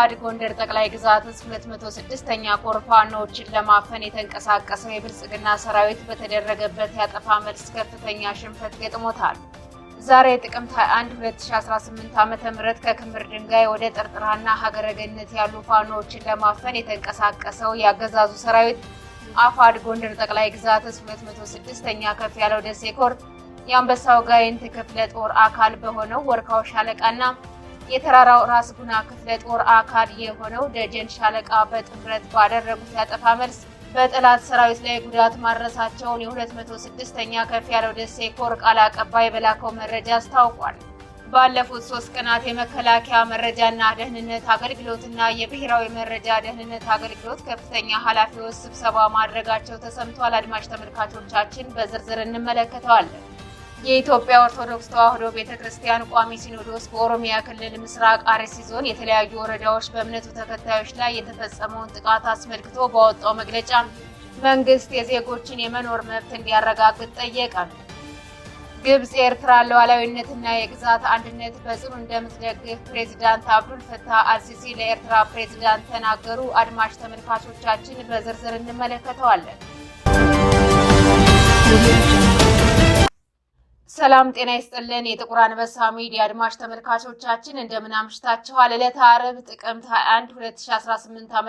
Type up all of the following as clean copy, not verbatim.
አፋድ ጎንደር ጠቅላይ ግዛት 206ኛ ኮር ፋኖዎችን ለማፈን የተንቀሳቀሰው የብልጽግና ሰራዊት በተደረገበት ያጠፋ መልስ ከፍተኛ ሽንፈት ገጥሞታል። ዛሬ ጥቅምት 21 2018 ዓ.ም ከክምር ድንጋይ ወደ ጥርጥራና ሀገረ ገነት ያሉ ፋኖዎችን ለማፈን የተንቀሳቀሰው ያገዛዙ ሰራዊት አፋድ ጎንደር ጠቅላይ ግዛት 206ኛ ከፍ ያለው ደሴ ኮር የአንበሳው ጋይንት ክፍለ ጦር አካል በሆነው ወርካው ሻለቃና የተራራው ራስ ጉና ክፍለ ጦር አካል የሆነው ደጀን ሻለቃ በጥምረት ባደረጉት ያጠፋ መልስ በጠላት ሰራዊት ላይ ጉዳት ማድረሳቸውን የ206ኛ ከፍ ያለው ደሴ ኮር ቃል አቀባይ በላከው መረጃ አስታውቋል። ባለፉት 3 ቀናት የመከላከያ መረጃና ደህንነት አገልግሎትና የብሔራዊ መረጃ ደህንነት አገልግሎት ከፍተኛ ኃላፊዎች ስብሰባ ማድረጋቸው ተሰምቷል። አድማጭ ተመልካቾቻችን በዝርዝር እንመለከተዋለን። የኢትዮጵያ ኦርቶዶክስ ተዋሕዶ ቤተክርስቲያን ቋሚ ሲኖዶስ በኦሮሚያ ክልል ምስራቅ አርሲ ዞን የተለያዩ ወረዳዎች በእምነቱ ተከታዮች ላይ የተፈጸመውን ጥቃት አስመልክቶ ባወጣው መግለጫ መንግስት የዜጎችን የመኖር መብት እንዲያረጋግጥ ጠየቀ። ግብጽ የኤርትራ ሉዓላዊነትና የግዛት አንድነት በጽኑ እንደምትደግፍ ፕሬዚዳንት አብዱል ፈታህ አልሲሲ ለኤርትራ ፕሬዚዳንት ተናገሩ። አድማጭ ተመልካቾቻችን በዝርዝር እንመለከተዋለን። ሰላም ጤና ይስጥልን። የጥቁር አንበሳ ሚዲያ አድማጭ ተመልካቾቻችን እንደምን አምሽታችኋል? ዕለተ ዓርብ ጥቅምት 21 2018 ዓ.ም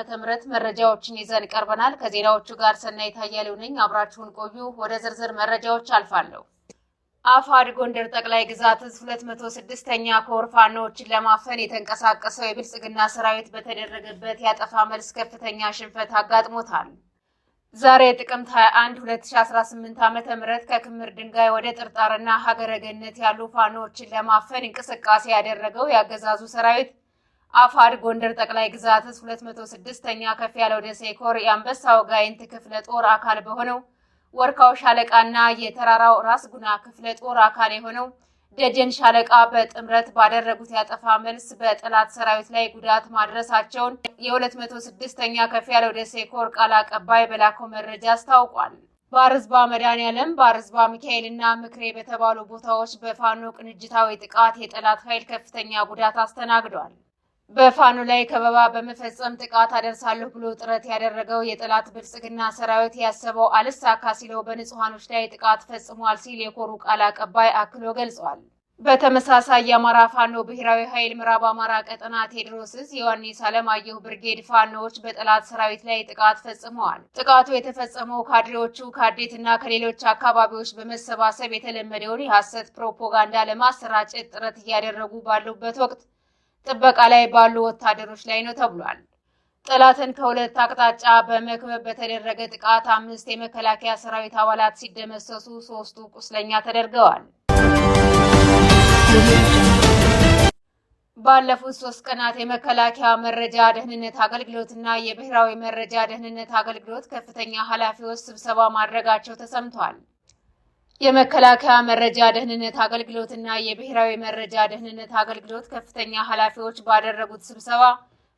መረጃዎችን ይዘን ቀርበናል። ከዜናዎቹ ጋር ሰናይት አያሌው ነኝ። አብራችሁን ቆዩ። ወደ ዝርዝር መረጃዎች አልፋለሁ። አፋድ ጎንደር ጠቅላይ ግዛት 206ኛ ኮር ፋኖዎችን ለማፈን የተንቀሳቀሰው የብልጽግና ሰራዊት በተደረገበት ያጠፋ መልስ ከፍተኛ ሽንፈት አጋጥሞታል። ዛሬ ጥቅምት 21 2018 ዓ.ም ከክምር ድንጋይ ወደ ጥርጣርና ሀገረ ገነት ያሉ ፋኖዎችን ለማፈን እንቅስቃሴ ያደረገው ያገዛዙ ሰራዊት አፋድ ጎንደር ጠቅላይ ግዛት 206ኛ ከፍ ያለው ደሴ ኮር የአንበሳው ጋይንት ክፍለ ጦር አካል በሆነው ወርካው ሻለቃና የተራራው ራስ ጉና ክፍለ ጦር አካል የሆነው ደጀን ሻለቃ በጥምረት ባደረጉት ያጠፋ መልስ በጠላት ሰራዊት ላይ ጉዳት ማድረሳቸውን የ206ኛ ከፍ ያለው ደሴ ኮር ቃል አቀባይ በላከው መረጃ አስታውቋል። ባርዝባ መድኃኔዓለም፣ ባርዝባ ሚካኤልና ምክሬ በተባሉ ቦታዎች በፋኖ ቅንጅታዊ ጥቃት የጠላት ኃይል ከፍተኛ ጉዳት አስተናግዷል። በፋኖ ላይ ከበባ በመፈጸም ጥቃት አደርሳለሁ ብሎ ጥረት ያደረገው የጠላት ብልጽግና ሰራዊት ያሰበው አልሳካ ሲለው በንጹሃኖች ላይ ጥቃት ፈጽሟል ሲል የኮሩ ቃል አቀባይ አክሎ ገልጿል። በተመሳሳይ የአማራ ፋኖ ብሔራዊ ኃይል ምዕራብ አማራ ቀጠና ቴዎድሮስ ዮሐንስ አለማየሁ ብርጌድ ፋኖዎች በጠላት ሰራዊት ላይ ጥቃት ፈጽመዋል። ጥቃቱ የተፈጸመው ካድሬዎቹ ከአዴትና ከሌሎች አካባቢዎች በመሰባሰብ የተለመደውን የሐሰት ፕሮፓጋንዳ ለማሰራጨት ጥረት እያደረጉ ባሉበት ወቅት ጥበቃ ላይ ባሉ ወታደሮች ላይ ነው ተብሏል። ጠላትን ከሁለት አቅጣጫ በመክበብ በተደረገ ጥቃት 5 የመከላከያ ሰራዊት አባላት ሲደመሰሱ 3ቱ ቁስለኛ ተደርገዋል። ባለፉት 3 ቀናት የመከላከያ መረጃ ደህንነት አገልግሎትና የብሔራዊ መረጃ ደህንነት አገልግሎት ከፍተኛ ኃላፊዎች ስብሰባ ማድረጋቸው ተሰምቷል። የመከላከያ መረጃ ደህንነት አገልግሎትና የብሔራዊ መረጃ ደህንነት አገልግሎት ከፍተኛ ኃላፊዎች ባደረጉት ስብሰባ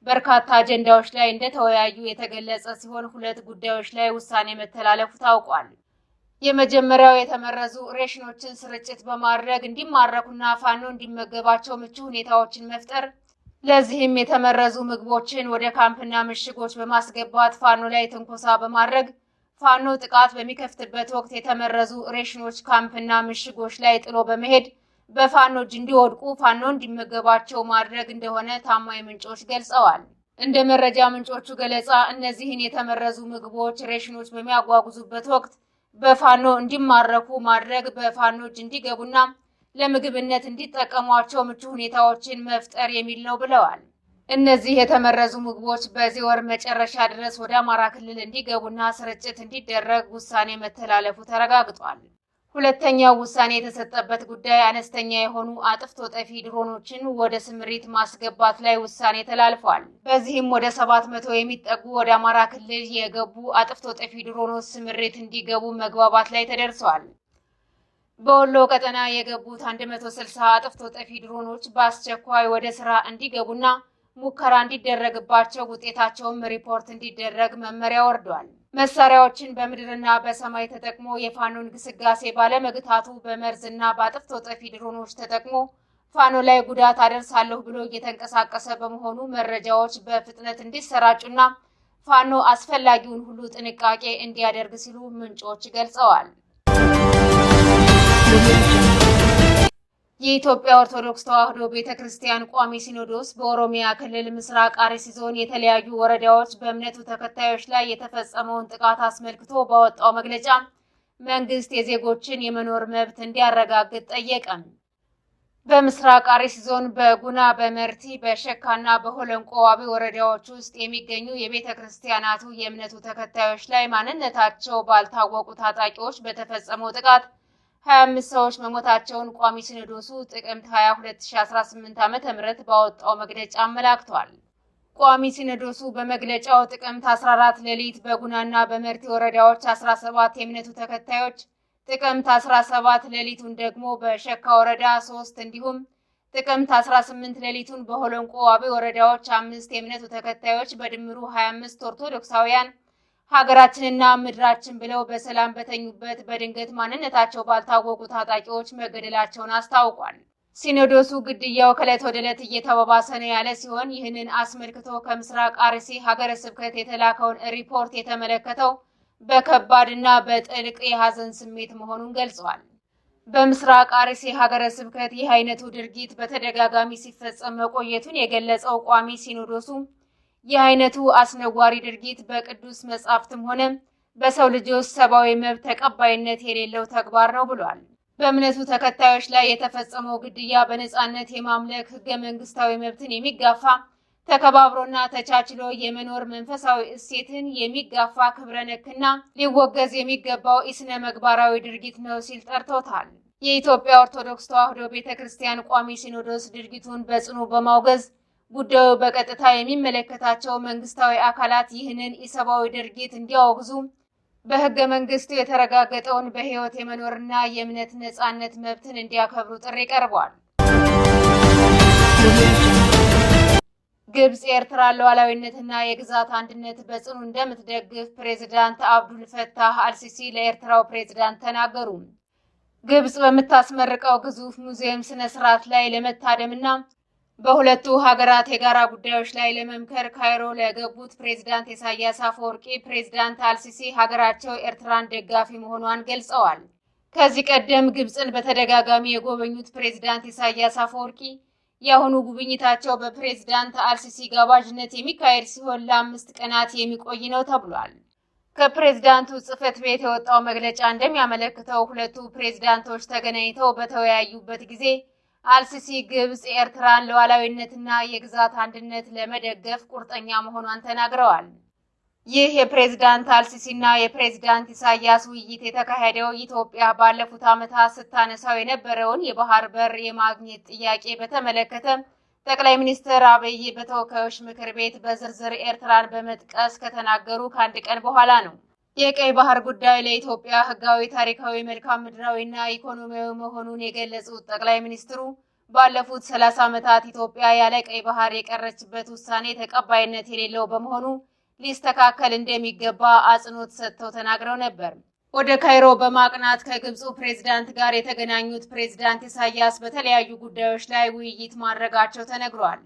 በርካታ አጀንዳዎች ላይ እንደተወያዩ የተገለጸ ሲሆን 2 ጉዳዮች ላይ ውሳኔ መተላለፉ ታውቋል። የመጀመሪያው የተመረዙ ሬሽኖችን ስርጭት በማድረግ እንዲማረኩና ፋኖ እንዲመገባቸው ምቹ ሁኔታዎችን መፍጠር፣ ለዚህም የተመረዙ ምግቦችን ወደ ካምፕና ምሽጎች በማስገባት ፋኖ ላይ ትንኮሳ በማድረግ ፋኖ ጥቃት በሚከፍትበት ወቅት የተመረዙ ሬሽኖች ካምፕና ምሽጎች ላይ ጥሎ በመሄድ በፋኖ እጅ እንዲወድቁ ፋኖ እንዲመገባቸው ማድረግ እንደሆነ ታማኝ ምንጮች ገልጸዋል። እንደ መረጃ ምንጮቹ ገለጻ እነዚህን የተመረዙ ምግቦች ሬሽኖች በሚያጓጉዙበት ወቅት በፋኖ እንዲማረኩ ማድረግ በፋኖ እጅ እንዲገቡና ለምግብነት እንዲጠቀሟቸው ምቹ ሁኔታዎችን መፍጠር የሚል ነው ብለዋል። እነዚህ የተመረዙ ምግቦች በዚህ ወር መጨረሻ ድረስ ወደ አማራ ክልል እንዲገቡና ስርጭት እንዲደረግ ውሳኔ መተላለፉ ተረጋግጧል። ሁለተኛው ውሳኔ የተሰጠበት ጉዳይ አነስተኛ የሆኑ አጥፍቶ ጠፊ ድሮኖችን ወደ ስምሪት ማስገባት ላይ ውሳኔ ተላልፏል። በዚህም ወደ 700 የሚጠጉ ወደ አማራ ክልል የገቡ አጥፍቶ ጠፊ ድሮኖች ስምሪት እንዲገቡ መግባባት ላይ ተደርሰዋል። በወሎ ቀጠና የገቡት 160 አጥፍቶ ጠፊ ድሮኖች በአስቸኳይ ወደ ስራ እንዲገቡና ሙከራ እንዲደረግባቸው ውጤታቸውን ሪፖርት እንዲደረግ መመሪያ ወርዷል። መሳሪያዎችን በምድርና በሰማይ ተጠቅሞ የፋኖን ግስጋሴ ባለመግታቱ በመርዝና በአጥፍቶ ጠፊ ድሮኖች ተጠቅሞ ፋኖ ላይ ጉዳት አደርሳለሁ ብሎ እየተንቀሳቀሰ በመሆኑ መረጃዎች በፍጥነት እንዲሰራጩና ፋኖ አስፈላጊውን ሁሉ ጥንቃቄ እንዲያደርግ ሲሉ ምንጮች ገልጸዋል። የኢትዮጵያ ኦርቶዶክስ ተዋሕዶ ቤተክርስቲያን ቋሚ ሲኖዶስ በኦሮሚያ ክልል ምስራቅ አርሲ ዞን የተለያዩ ወረዳዎች በእምነቱ ተከታዮች ላይ የተፈጸመውን ጥቃት አስመልክቶ ባወጣው መግለጫ መንግስት የዜጎችን የመኖር መብት እንዲያረጋግጥ ጠየቀ። በምስራቅ አርሲ ዞን በጉና፣ በመርቲ፣ በሸካና በሆለንቆ ዋቢ ወረዳዎች ውስጥ የሚገኙ የቤተክርስቲያናቱ የእምነቱ ተከታዮች ላይ ማንነታቸው ባልታወቁ ታጣቂዎች በተፈጸመው ጥቃት 25 ሰዎች መሞታቸውን ቋሚ ሲኖዶሱ ጥቅምት 22 2018 ዓ.ም ባወጣው መግለጫ አመላክቷል። ቋሚ ሲኖዶሱ በመግለጫው ጥቅምት 14 ሌሊት በጉናና በመርቲ ወረዳዎች 17 የእምነቱ ተከታዮች፣ ጥቅምት 17 ሌሊቱን ደግሞ በሸካ ወረዳ 3 እንዲሁም ጥቅምት 18 ሌሊቱን በሆለንቆ ዋቢ ወረዳዎች 5 የእምነቱ ተከታዮች በድምሩ 25 ኦርቶዶክሳውያን ሀገራችንና ምድራችን ብለው በሰላም በተኙበት በድንገት ማንነታቸው ባልታወቁ ታጣቂዎች መገደላቸውን አስታውቋል። ሲኖዶሱ ግድያው ከዕለት ወደ ዕለት እየተባባሰ ነው ያለ ሲሆን ይህንን አስመልክቶ ከምስራቅ አርሲ ሀገረ ስብከት የተላከውን ሪፖርት የተመለከተው በከባድና በጥልቅ የሐዘን ስሜት መሆኑን ገልጿል። በምስራቅ አርሲ ሀገረ ስብከት ይህ አይነቱ ድርጊት በተደጋጋሚ ሲፈጸም መቆየቱን የገለጸው ቋሚ ሲኖዶሱ ይህ አይነቱ አስነዋሪ ድርጊት በቅዱስ መጻሕፍትም ሆነ በሰው ልጆች ሰብአዊ መብት ተቀባይነት የሌለው ተግባር ነው ብሏል። በእምነቱ ተከታዮች ላይ የተፈጸመው ግድያ በነጻነት የማምለክ ህገ መንግስታዊ መብትን የሚጋፋ ተከባብሮና ተቻችሎ የመኖር መንፈሳዊ እሴትን የሚጋፋ ክብረ ነክና ሊወገዝ የሚገባው ኢስነ መግባራዊ ድርጊት ነው ሲል ጠርቶታል። የኢትዮጵያ ኦርቶዶክስ ተዋሕዶ ቤተክርስቲያን ቋሚ ሲኖዶስ ድርጊቱን በጽኑ በማውገዝ ጉዳዩ በቀጥታ የሚመለከታቸው መንግስታዊ አካላት ይህንን ኢሰብአዊ ድርጊት እንዲያወግዙ በህገ መንግስቱ የተረጋገጠውን በህይወት የመኖርና የእምነት ነጻነት መብትን እንዲያከብሩ ጥሪ ቀርቧል። ግብጽ የኤርትራ ሉዓላዊነትና የግዛት አንድነት በጽኑ እንደምትደግፍ ፕሬዝዳንት አብዱል ፈታህ አልሲሲ ለኤርትራው ፕሬዝዳንት ተናገሩ። ግብጽ በምታስመርቀው ግዙፍ ሙዚየም ስነ ስርዓት ላይ ለመታደምና በሁለቱ ሀገራት የጋራ ጉዳዮች ላይ ለመምከር ካይሮ ለገቡት ፕሬዝዳንት ኢሳያስ አፈወርቂ ፕሬዝዳንት አልሲሲ ሀገራቸው ኤርትራን ደጋፊ መሆኗን ገልጸዋል። ከዚህ ቀደም ግብጽን በተደጋጋሚ የጎበኙት ፕሬዝዳንት ኢሳያስ አፈወርቂ የአሁኑ ጉብኝታቸው በፕሬዝዳንት አልሲሲ ጋባዥነት የሚካሄድ ሲሆን ለ5 ቀናት የሚቆይ ነው ተብሏል። ከፕሬዝዳንቱ ጽሕፈት ቤት የወጣው መግለጫ እንደሚያመለክተው ሁለቱ ፕሬዝዳንቶች ተገናኝተው በተወያዩበት ጊዜ አልሲሲ ግብጽ የኤርትራን ሉዓላዊነትና የግዛት አንድነት ለመደገፍ ቁርጠኛ መሆኗን ተናግረዋል። ይህ የፕሬዝዳንት አልሲሲና የፕሬዝዳንት ኢሳያስ ውይይት የተካሄደው ኢትዮጵያ ባለፉት ዓመታት ስታነሳው የነበረውን የባህር በር የማግኘት ጥያቄ በተመለከተ ጠቅላይ ሚኒስትር አብይ በተወካዮች ምክር ቤት በዝርዝር ኤርትራን በመጥቀስ ከተናገሩ ከአንድ ቀን በኋላ ነው። የቀይ ባህር ጉዳይ ለኢትዮጵያ ሕጋዊ፣ ታሪካዊ፣ መልክዓ ምድራዊና ኢኮኖሚያዊ መሆኑን የገለጹት ጠቅላይ ሚኒስትሩ ባለፉት 30 ዓመታት ኢትዮጵያ ያለ ቀይ ባህር የቀረችበት ውሳኔ ተቀባይነት የሌለው በመሆኑ ሊስተካከል እንደሚገባ አጽንኦት ሰጥተው ተናግረው ነበር። ወደ ካይሮ በማቅናት ከግብፁ ፕሬዝዳንት ጋር የተገናኙት ፕሬዝዳንት ኢሳያስ በተለያዩ ጉዳዮች ላይ ውይይት ማድረጋቸው ተነግሯል።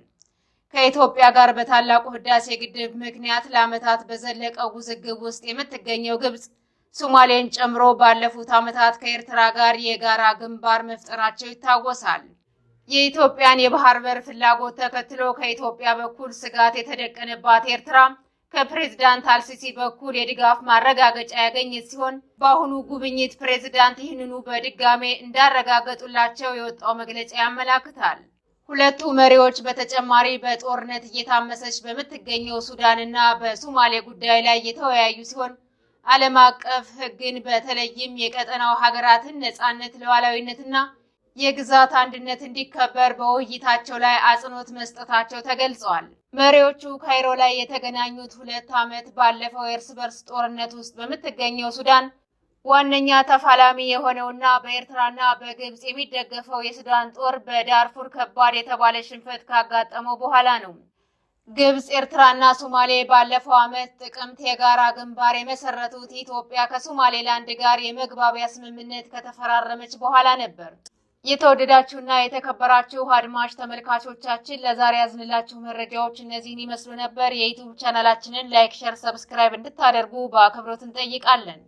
ከኢትዮጵያ ጋር በታላቁ ህዳሴ ግድብ ምክንያት ለዓመታት በዘለቀው ውዝግብ ውስጥ የምትገኘው ግብጽ ሶማሌን ጨምሮ ባለፉት ዓመታት ከኤርትራ ጋር የጋራ ግንባር መፍጠራቸው ይታወሳል። የኢትዮጵያን የባህር በር ፍላጎት ተከትሎ ከኢትዮጵያ በኩል ስጋት የተደቀነባት ኤርትራ ከፕሬዝዳንት አልሲሲ በኩል የድጋፍ ማረጋገጫ ያገኘች ሲሆን በአሁኑ ጉብኝት ፕሬዝዳንት ይህንኑ በድጋሜ እንዳረጋገጡላቸው የወጣው መግለጫ ያመላክታል። ሁለቱ መሪዎች በተጨማሪ በጦርነት እየታመሰች በምትገኘው ሱዳንና በሶማሌ ጉዳይ ላይ የተወያዩ ሲሆን ዓለም አቀፍ ሕግን በተለይም የቀጠናው ሀገራትን ነጻነት፣ ሉዓላዊነትና የግዛት አንድነት እንዲከበር በውይይታቸው ላይ አጽንኦት መስጠታቸው ተገልጸዋል። መሪዎቹ ካይሮ ላይ የተገናኙት 2 ዓመት ባለፈው የእርስ በርስ ጦርነት ውስጥ በምትገኘው ሱዳን ዋነኛ ተፋላሚ የሆነውና በኤርትራና በግብጽ የሚደገፈው የሱዳን ጦር በዳርፉር ከባድ የተባለ ሽንፈት ካጋጠመው በኋላ ነው። ግብጽ፣ ኤርትራና ሶማሌ ባለፈው ዓመት ጥቅምት የጋራ ግንባር የመሰረቱት ኢትዮጵያ ከሶማሌላንድ ጋር የመግባቢያ ስምምነት ከተፈራረመች በኋላ ነበር። የተወደዳችሁና የተከበራችሁ አድማጭ ተመልካቾቻችን ለዛሬ ያዝንላችሁ መረጃዎች እነዚህን ይመስሉ ነበር። የዩቲዩብ ቻናላችንን ላይክ፣ ሼር፣ ሰብስክራይብ እንድታደርጉ በአክብሮት እንጠይቃለን።